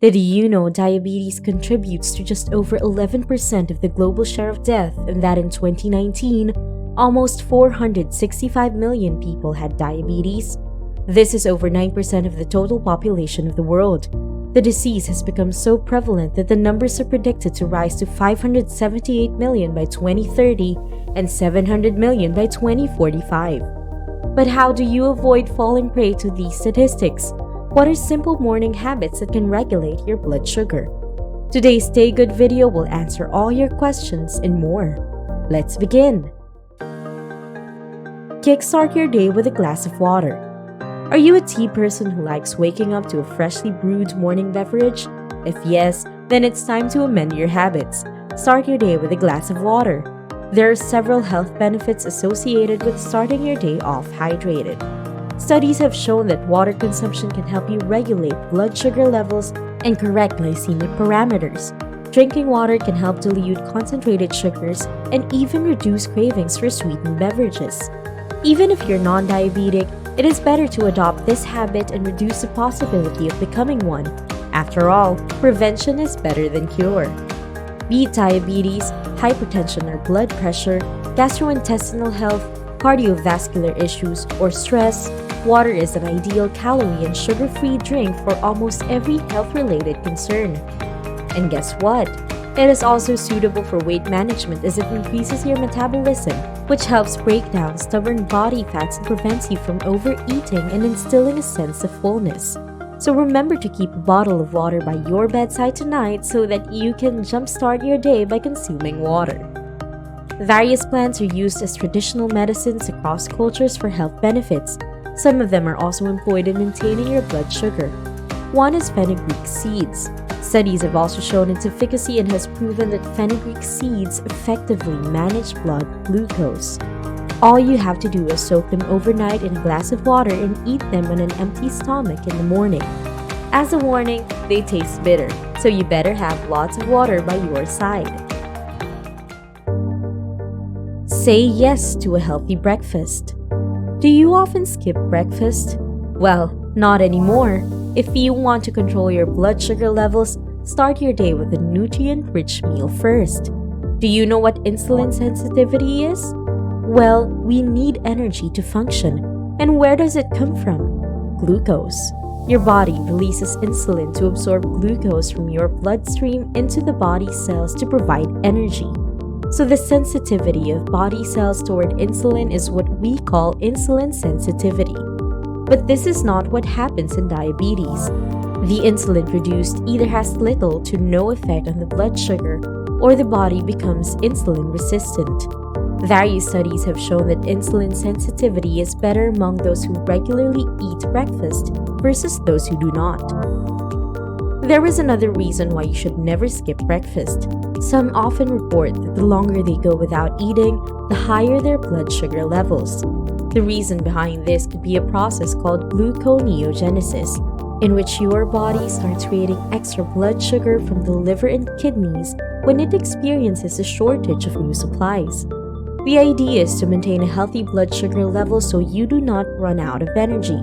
Did you know diabetes contributes to just over 11% of the global share of death, and that in 2019, almost 465 million people had diabetes? This is over 9% of the total population of the world. The disease has become so prevalent that the numbers are predicted to rise to 578 million by 2030 and 700 million by 2045. But how do you avoid falling prey to these statistics? What are simple morning habits that can regulate your blood sugar? Today's Stay Good video will answer all your questions and more. Let's begin! Kickstart your day with a glass of water. Are you a tea person who likes waking up to a freshly brewed morning beverage? If yes, then it's time to amend your habits. Start your day with a glass of water. There are several health benefits associated with starting your day off hydrated. Studies have shown that water consumption can help you regulate blood sugar levels and correct glycemic parameters. Drinking water can help dilute concentrated sugars and even reduce cravings for sweetened beverages. Even if you're non-diabetic, it is better to adopt this habit and reduce the possibility of becoming one. After all, prevention is better than cure. Be it diabetes, hypertension or blood pressure, gastrointestinal health, cardiovascular issues, or stress, water is an ideal calorie and sugar-free drink for almost every health-related concern. And guess what? It is also suitable for weight management as it increases your metabolism, which helps break down stubborn body fats and prevents you from overeating and instilling a sense of fullness. So remember to keep a bottle of water by your bedside tonight so that you can jumpstart your day by consuming water. Various plants are used as traditional medicines across cultures for health benefits. Some of them are also employed in maintaining your blood sugar. One is fenugreek seeds. Studies have also shown its efficacy and has proven that fenugreek seeds effectively manage blood glucose. All you have to do is soak them overnight in a glass of water and eat them on an empty stomach in the morning. As a warning, they taste bitter, so you better have lots of water by your side. Say yes to a healthy breakfast. Do you often skip breakfast? Well, not anymore. If you want to control your blood sugar levels, start your day with a nutrient-rich meal first. Do you know what insulin sensitivity is? Well, we need energy to function. And where does it come from? Glucose. Your body releases insulin to absorb glucose from your bloodstream into the body cells to provide energy. So the sensitivity of body cells toward insulin is what we call insulin sensitivity. But this is not what happens in diabetes. The insulin produced either has little to no effect on the blood sugar, or the body becomes insulin resistant. Various studies have shown that insulin sensitivity is better among those who regularly eat breakfast versus those who do not. There is another reason why you should never skip breakfast. Some often report that the longer they go without eating, the higher their blood sugar levels. The reason behind this could be a process called gluconeogenesis, in which your body starts creating extra blood sugar from the liver and kidneys when it experiences a shortage of new supplies. The idea is to maintain a healthy blood sugar level so you do not run out of energy.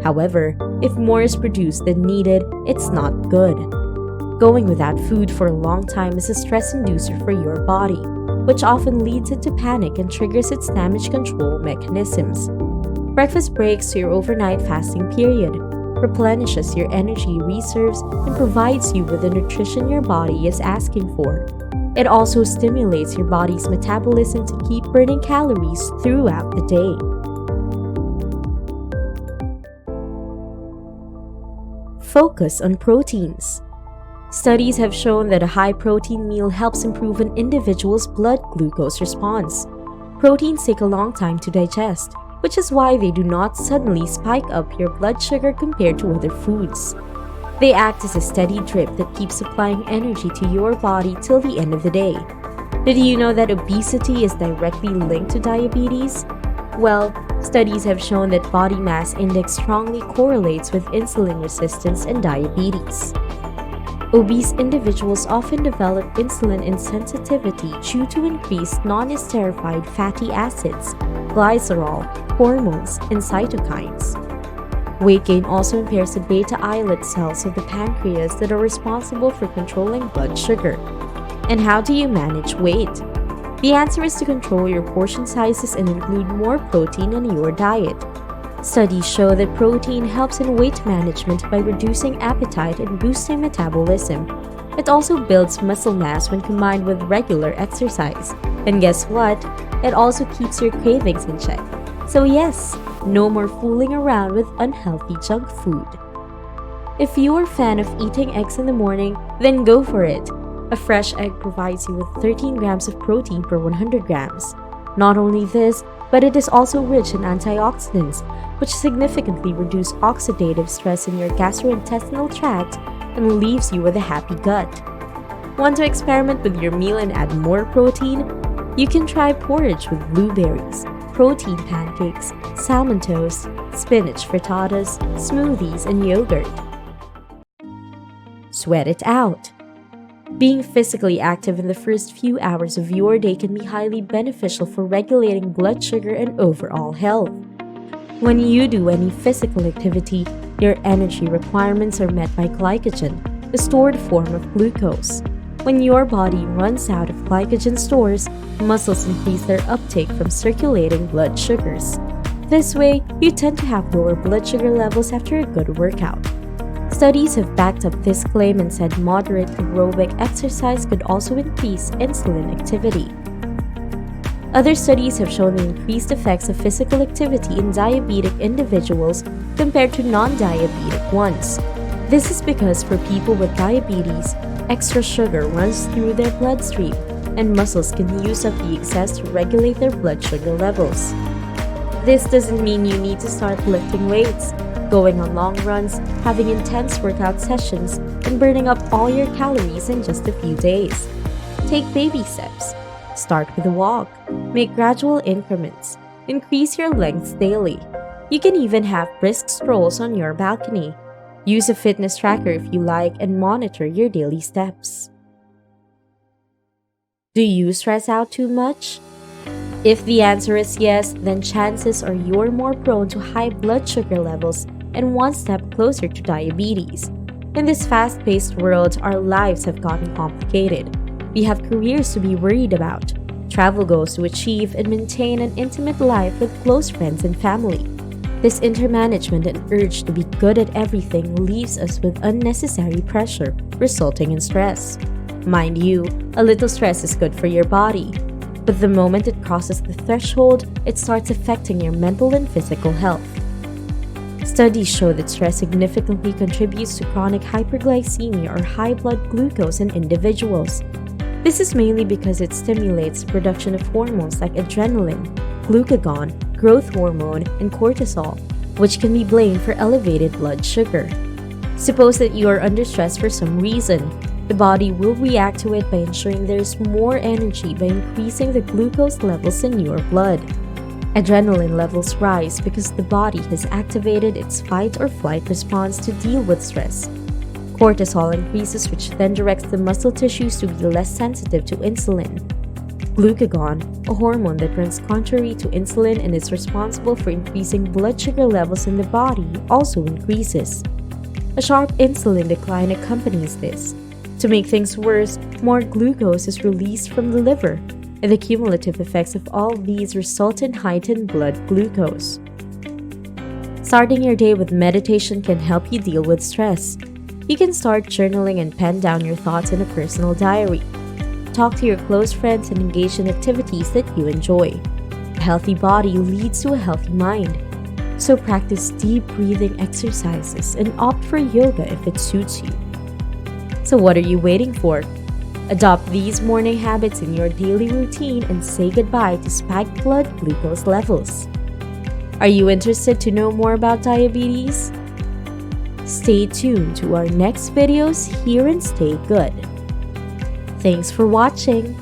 However, if more is produced than needed, it's not good. Going without food for a long time is a stress inducer for your body, which often leads it to panic and triggers its damage control mechanisms. Breakfast breaks your overnight fasting period, replenishes your energy reserves, and provides you with the nutrition your body is asking for. It also stimulates your body's metabolism to keep burning calories throughout the day. Focus on proteins. Studies have shown that a high-protein meal helps improve an individual's blood glucose response. Proteins take a long time to digest, which is why they do not suddenly spike up your blood sugar compared to other foods. They act as a steady drip that keeps supplying energy to your body till the end of the day. Did you know that obesity is directly linked to diabetes? Well, studies have shown that body mass index strongly correlates with insulin resistance and diabetes. Obese individuals often develop insulin insensitivity due to increased non-esterified fatty acids, glycerol, hormones, and cytokines. Weight gain also impairs the beta islet cells of the pancreas that are responsible for controlling blood sugar. And how do you manage weight? The answer is to control your portion sizes and include more protein in your diet. Studies show that protein helps in weight management by reducing appetite and boosting metabolism. It also builds muscle mass when combined with regular exercise. And guess what? It also keeps your cravings in check. So yes, no more fooling around with unhealthy junk food. If you're a fan of eating eggs in the morning, then go for it. A fresh egg provides you with 13 grams of protein per 100 grams. Not only this, but it is also rich in antioxidants, which significantly reduce oxidative stress in your gastrointestinal tract and leaves you with a happy gut. Want to experiment with your meal and add more protein? You can try porridge with blueberries, protein pancakes, salmon toast, spinach frittatas, smoothies, and yogurt. Sweat it out. Being physically active in the first few hours of your day can be highly beneficial for regulating blood sugar and overall health. When you do any physical activity, your energy requirements are met by glycogen, a stored form of glucose. When your body runs out of glycogen stores, muscles increase their uptake from circulating blood sugars. This way, you tend to have lower blood sugar levels after a good workout. Studies have backed up this claim and said moderate aerobic exercise could also increase insulin activity. Other studies have shown the increased effects of physical activity in diabetic individuals compared to non-diabetic ones. This is because for people with diabetes, extra sugar runs through their bloodstream, and muscles can use up the excess to regulate their blood sugar levels. This doesn't mean you need to start lifting weights, going on long runs, having intense workout sessions, and burning up all your calories in just a few days. Take baby steps. Start with a walk. Make gradual increments. Increase your lengths daily. You can even have brisk strolls on your balcony. Use a fitness tracker if you like and monitor your daily steps. Do you stress out too much? If the answer is yes, then chances are you're more prone to high blood sugar levels and one step closer to diabetes. In this fast-paced world, our lives have gotten complicated. We have careers to be worried about, travel goals to achieve, and maintain an intimate life with close friends and family. This intermanagement and urge to be good at everything leaves us with unnecessary pressure, resulting in stress. Mind you, a little stress is good for your body, but the moment it crosses the threshold, it starts affecting your mental and physical health. Studies show that stress significantly contributes to chronic hyperglycemia or high blood glucose in individuals. This is mainly because it stimulates the production of hormones like adrenaline, glucagon, growth hormone, and cortisol, which can be blamed for elevated blood sugar. Suppose that you are under stress for some reason. The body will react to it by ensuring there is more energy by increasing the glucose levels in your blood. Adrenaline levels rise because the body has activated its fight or flight response to deal with stress. Cortisol increases, which then directs the muscle tissues to be less sensitive to insulin. Glucagon, a hormone that runs contrary to insulin and is responsible for increasing blood sugar levels in the body, also increases. A sharp insulin decline accompanies this. To make things worse, more glucose is released from the liver, and the cumulative effects of all these result in heightened blood glucose. Starting your day with meditation can help you deal with stress. You can start journaling and pen down your thoughts in a personal diary. Talk to your close friends and engage in activities that you enjoy. A healthy body leads to a healthy mind. So practice deep breathing exercises and opt for yoga if it suits you. So what are you waiting for? Adopt these morning habits in your daily routine and say goodbye to spiked blood glucose levels. Are you interested to know more about diabetes? Stay tuned to our next videos here and stay good. Thanks for watching.